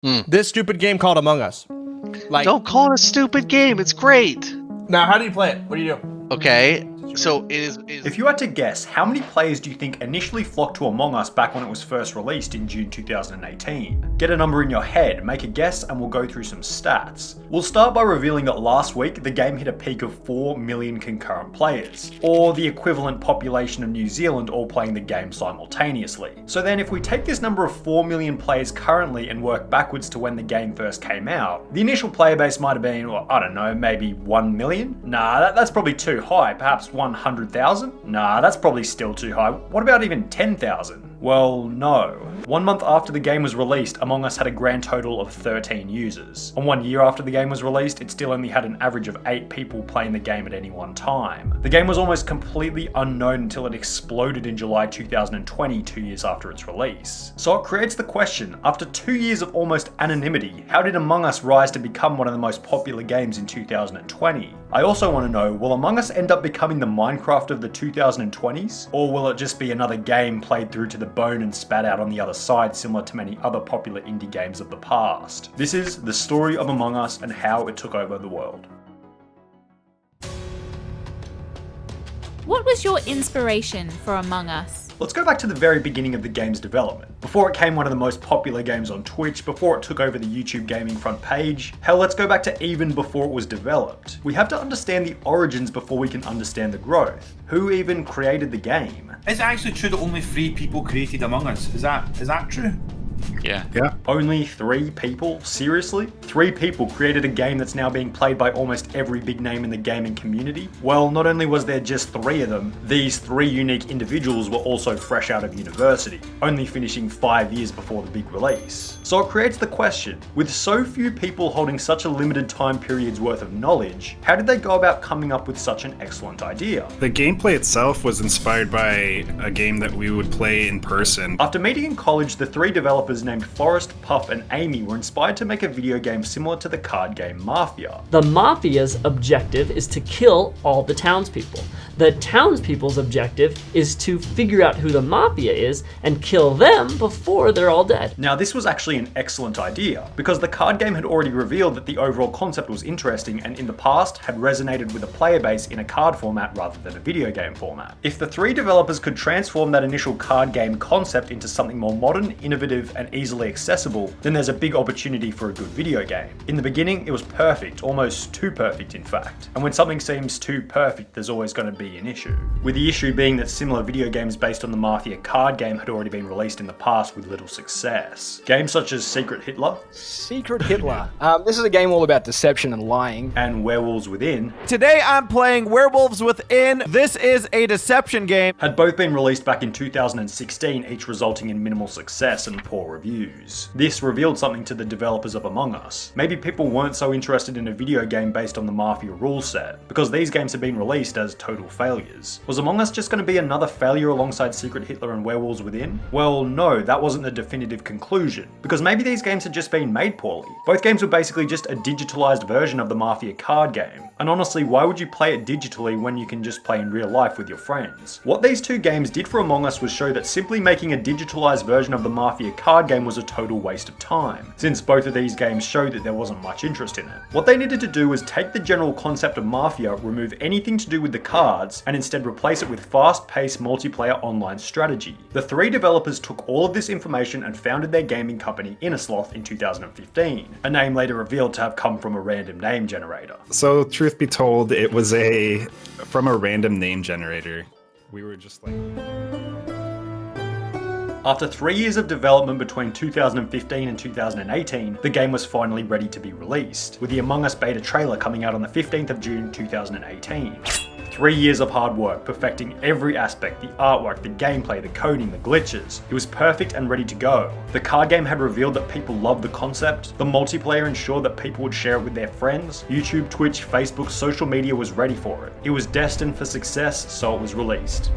This stupid game called Among Us. Like, Don't call it a stupid game. It's great. now, how do you play it? What do you do? Okay, so it is. If you had to guess, how many players do you think initially flocked to Among Us back when it was first released in June 2018? Get a number in your head, make a guess, and we'll go through some stats. We'll start by revealing that last week, the game hit a peak of 4 million concurrent players, or the equivalent population of New Zealand all playing the game simultaneously. So then if we take this number of 4 million players currently and work backwards to when the game first came out, the initial player base might have been, well, I don't know, maybe 1 million? Nah, that's probably too high, perhaps 100,000? Nah, that's probably still too high. What about even 10,000? Well, no. 1 month after the game was released, Among Us had a grand total of 13 users. And 1 year after the game was released, it still only had an average of 8 people playing the game at any one time. The game was almost completely unknown until it exploded in July 2020, 2 years after its release. So it creates the question, after 2 years of almost anonymity, how did Among Us rise to become one of the most popular games in 2020? I also want to know, will Among Us end up becoming the Minecraft of the 2020s? Or will it just be another game played through to the bone and spat out on the other side, similar to many other popular indie games of the past? This is the story of Among Us and how it took over the world. What was your inspiration for Among Us? Let's go back to the very beginning of the game's development. Before it became one of the most popular games on Twitch, before it took over the YouTube gaming front page, hell, let's go back to even before it was developed. We have to understand the origins before we can understand the growth. Who even created the game? Is it actually true that only 3 people created Among Us? Is that true? Yeah. Only 3 people? Seriously? 3 people created a game that's now being played by almost every big name in the gaming community? Well, not only was there just 3 of them, these 3 unique individuals were also fresh out of university, only finishing 5 years before the big release. So it creates the question, with so few people holding such a limited time period's worth of knowledge, how did they go about coming up with such an excellent idea? The gameplay itself was inspired by a game that we would play in person. After meeting in college, the 3 developers named Forrest, Puff, and Amy were inspired to make a video game similar to the card game Mafia. The Mafia's objective is to kill all the townspeople. The townspeople's objective is to figure out who the Mafia is and kill them before they're all dead. Now, this was actually an excellent idea, because the card game had already revealed that the overall concept was interesting and in the past had resonated with a player base in a card format rather than a video game format. If the 3 developers could transform that initial card game concept into something more modern, innovative, and easily accessible, then there's a big opportunity for a good video game. In the beginning, it was perfect, almost too perfect in fact. And when something seems too perfect, there's always going to be an issue. With the issue being that similar video games based on the Mafia card game had already been released in the past with little success. Games such as Secret Hitler, Secret Hitler. This is a game all about deception and lying. and Werewolves Within Today I'm playing Werewolves Within. This is a deception game. had both been released back in 2016, each resulting in minimal success and poor reviews. This revealed something to the developers of Among Us. Maybe people weren't so interested in a video game based on the Mafia rule set, because these games had been released as total failures. Was Among Us just going to be another failure alongside Secret Hitler and Werewolves Within? Well, no, that wasn't the definitive conclusion, because maybe these games had just been made poorly. Both games were basically just a digitalized version of the Mafia card game, and honestly, why would you play it digitally when you can just play in real life with your friends? What these 2 games did for Among Us was show that simply making a digitalized version of the Mafia card game was a total waste of time, since both of these games showed that there wasn't much interest in it. What they needed to do was take the general concept of Mafia, remove anything to do with the cards, and instead replace it with fast-paced multiplayer online strategy. The 3 developers took all of this information and founded their gaming company Innersloth in 2015, a name later revealed to have come from a random name generator. So, truth be told, it was from a random name generator. We were just like... After 3 years of development between 2015 and 2018, the game was finally ready to be released, with the Among Us beta trailer coming out on the 15th of June 2018. 3 years of hard work, perfecting every aspect, the artwork, the gameplay, the coding, the glitches. It was perfect and ready to go. The card game had revealed that people loved the concept, the multiplayer ensured that people would share it with their friends, YouTube, Twitch, Facebook, social media was ready for it. It was destined for success, so it was released.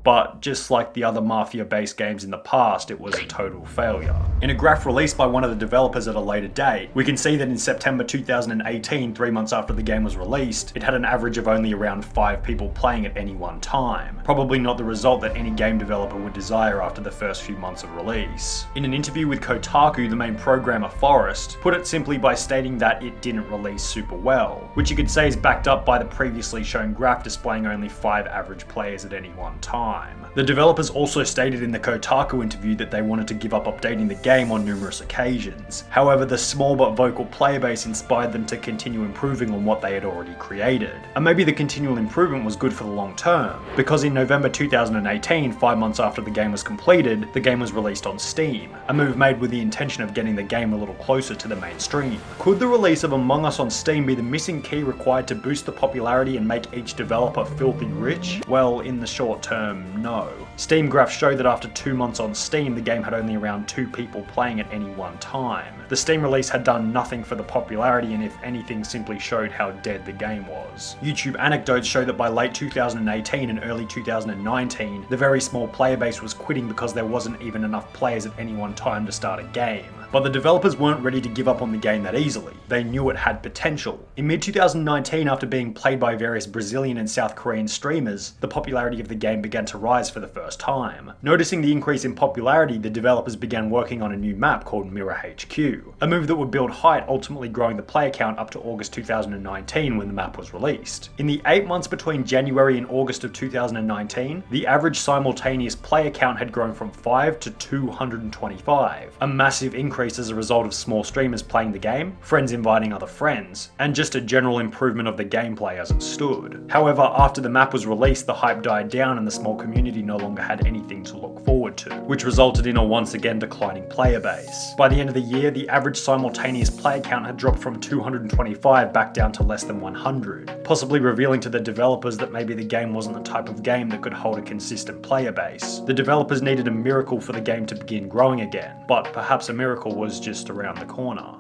but just like the other Mafia-based games in the past, it was a total failure. In a graph released by one of the developers at a later date, we can see that in September 2018, 3 months after the game was released, it had an average of only around 5 people playing at any one time. Probably not the result that any game developer would desire after the first few months of release. In an interview with Kotaku, the main programmer Forrest put it simply by stating that it didn't release super well, which you could say is backed up by the previously shown graph displaying only 5 average players at any one time. The developers also stated in the Kotaku interview that they wanted to give up updating the game on numerous occasions. However, the small but vocal player base inspired them to continue improving on what they had already created. And maybe the continual improvement was good for the long term, because in November 2018, 5 months after the game was completed, the game was released on Steam, a move made with the intention of getting the game a little closer to the mainstream. Could the release of Among Us on Steam be the missing key required to boost the popularity and make each developer filthy rich? Well, in the short term, no. Steam graphs show that after 2 months on Steam, the game had only around 2 people playing at any one time. The Steam release had done nothing for the popularity, and if anything simply showed how dead the game was. YouTube anecdotes show that by late 2018 and early 2019, the very small player base was quitting because there wasn't even enough players at any one time to start a game. But the developers weren't ready to give up on the game that easily. They knew it had potential. In mid-2019, after being played by various Brazilian and South Korean streamers, the popularity of the game began to rise for the first time. Noticing the increase in popularity, the developers began working on a new map called Mirror HQ, a move that would build height, ultimately growing the player count up to August 2019 when the map was released. In the 8 months between January and August of 2019, the average simultaneous player count had grown from 5 to 225, a massive increase as a result of small streamers playing the game, friends inviting other friends, and just a general improvement of the gameplay as it stood. However, after the map was released, the hype died down and the small community no longer had anything to look forward to, which resulted in a once again declining player base. By the end of the year, the average simultaneous player count had dropped from 225 back down to less than 100, possibly revealing to the developers that maybe the game wasn't the type of game that could hold a consistent player base. The developers needed a miracle for the game to begin growing again, but perhaps a miracle was just around the corner.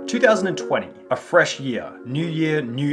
2020, a fresh year, new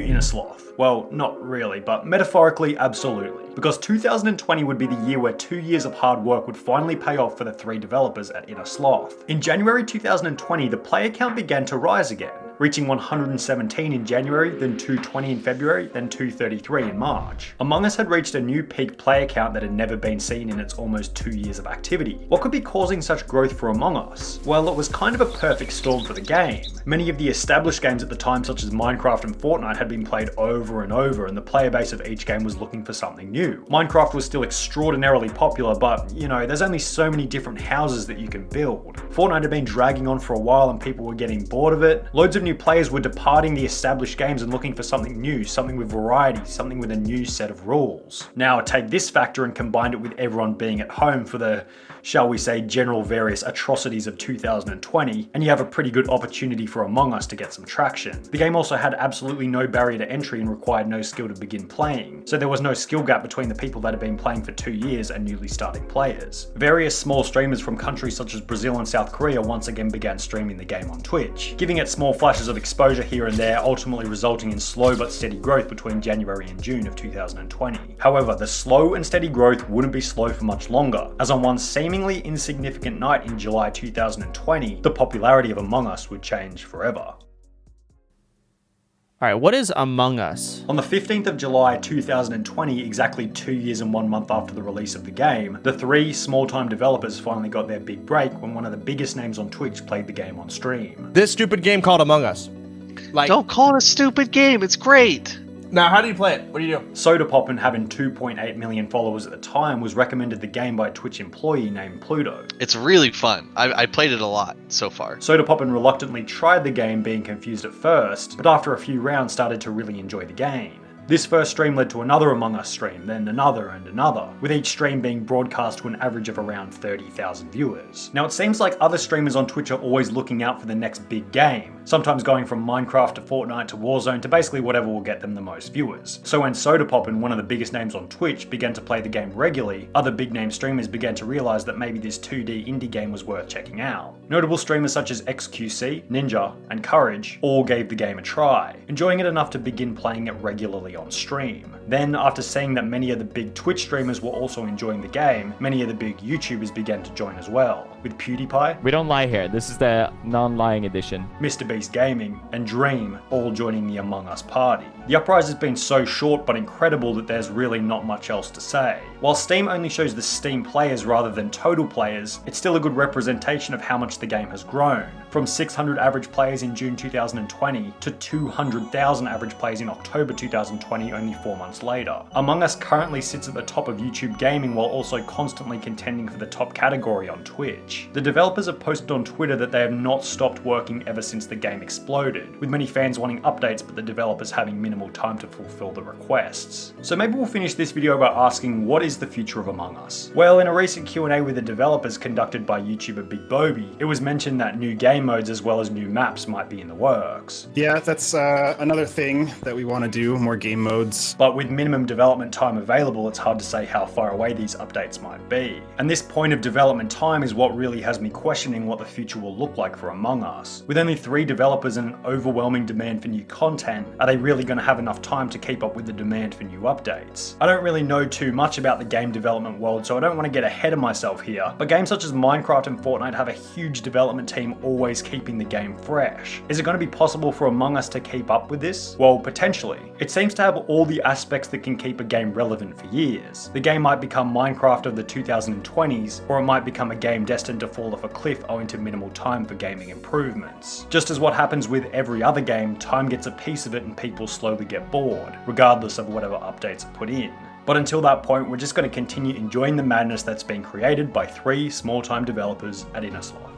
Inner Sloth. Well, not really, but metaphorically, absolutely. Because 2020 would be the year where 2 years of hard work would finally pay off for the 3 developers at Inner Sloth. In January 2020, the player count began to rise again, reaching 117 in January, then 220 in February, then 233 in March. Among Us had reached a new peak player count that had never been seen in its almost 2 years of activity. What could be causing such growth for Among Us? Well, it was kind of a perfect storm for the game. Many of the established games at the time, such as Minecraft and Fortnite, had been played over and over, and the player base of each game was looking for something new. Minecraft was still extraordinarily popular, but, you know, there's only so many different houses that you can build. Fortnite had been dragging on for a while and people were getting bored of it. Loads of new players were departing the established games and looking for something new, something with variety, something with a new set of rules. Now, take this factor and combine it with everyone being at home for the, shall we say, general various atrocities of 2020, and you have a pretty good opportunity for Among Us to get some traction. The game also had absolutely no barrier to entry and required no skill to begin playing, so there was no skill gap between the people that had been playing for 2 years and newly starting players. Various small streamers from countries such as Brazil and South Korea once again began streaming the game on Twitch, giving it small flashes of exposure here and there, ultimately resulting in slow but steady growth between January and June of 2020. However, the slow and steady growth wouldn't be slow for much longer, as on one seemingly insignificant night in July 2020, the popularity of Among Us would change forever. All right, what is Among Us? On the 15th of July 2020, exactly 2 years and 1 month after the release of the game, the 3 small-time developers finally got their big break when one of the biggest names on Twitch played the game on stream. This stupid game called Among Us. Don't call it a stupid game, it's great! Now, how do you play it? What do you do? Sodapoppin, having 2.8 million followers at the time, was recommended the game by a Twitch employee named Pluto. It's really fun. I played it a lot so far. Sodapoppin reluctantly tried the game, being confused at first, but after a few rounds started to really enjoy the game. This first stream led to another Among Us stream, then another and another, with each stream being broadcast to an average of around 30,000 viewers. Now, it seems like other streamers on Twitch are always looking out for the next big game, sometimes going from Minecraft to Fortnite to Warzone to basically whatever will get them the most viewers. So when Sodapoppin, one of the biggest names on Twitch, began to play the game regularly, other big name streamers began to realize that maybe this 2D indie game was worth checking out. Notable streamers such as XQC, Ninja, and Courage all gave the game a try, enjoying it enough to begin playing it regularly on stream. Then, after seeing that many of the big Twitch streamers were also enjoying the game, many of the big YouTubers began to join as well, with PewDiePie, We don't lie here. This is the non-lying edition. MrBeast Gaming, and Dream all joining the Among Us party. The uprise has been so short but incredible that there's really not much else to say. While Steam only shows the Steam players rather than total players, it's still a good representation of how much the game has grown. From 600 average players in June 2020 to 200,000 average players in October 2020, only 4 months later. Among Us currently sits at the top of YouTube gaming while also constantly contending for the top category on Twitch. The developers have posted on Twitter that they have not stopped working ever since the game exploded, with many fans wanting updates but the developers having minimal time to fulfill the requests. So maybe we'll finish this video by asking, what is the future of Among Us? Well, in a recent Q&A with the developers conducted by YouTuber Big Bobby, it was mentioned that new game modes as well as new maps might be in the works. Yeah, that's another thing that we want to do, more game modes. But with minimum development time available, it's hard to say how far away these updates might be. And this point of development time is what really has me questioning what the future will look like for Among Us. With only 3 developers and an overwhelming demand for new content, are they really going to have enough time to keep up with the demand for new updates? I don't really know too much about the game development world, so I don't want to get ahead of myself here, but games such as Minecraft and Fortnite have a huge development team always keeping the game fresh. Is it going to be possible for Among Us to keep up with this? Well, potentially. It seems to have all the aspects that can keep a game relevant for years. The game might become Minecraft of the 2020s, or it might become a game destined to fall off a cliff owing to minimal time for gaming improvements. Just as what happens with every other game, time gets a piece of it and people slowly get bored, regardless of whatever updates are put in. But until that point, we're just going to continue enjoying the madness that's been created by 3 small-time developers at Innersloth.